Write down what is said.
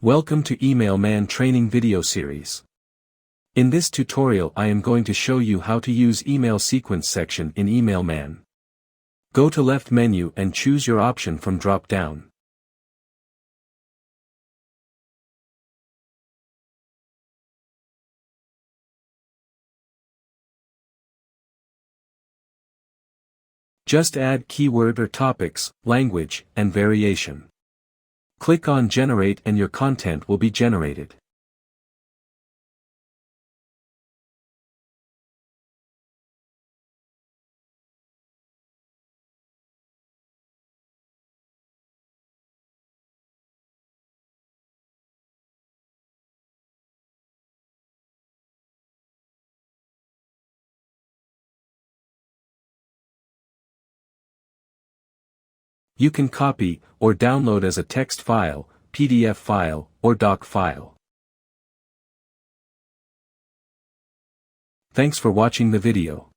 Welcome to Email Man training video series. In this tutorial I am going to show you how to use email sequence section in Email Man. Go to left menu and choose your option from drop down. Just add keyword or topics, language, and variation. Click on Generate and your content will be generated. You can copy or download as a text file, PDF file, or doc file. Thanks for watching the video.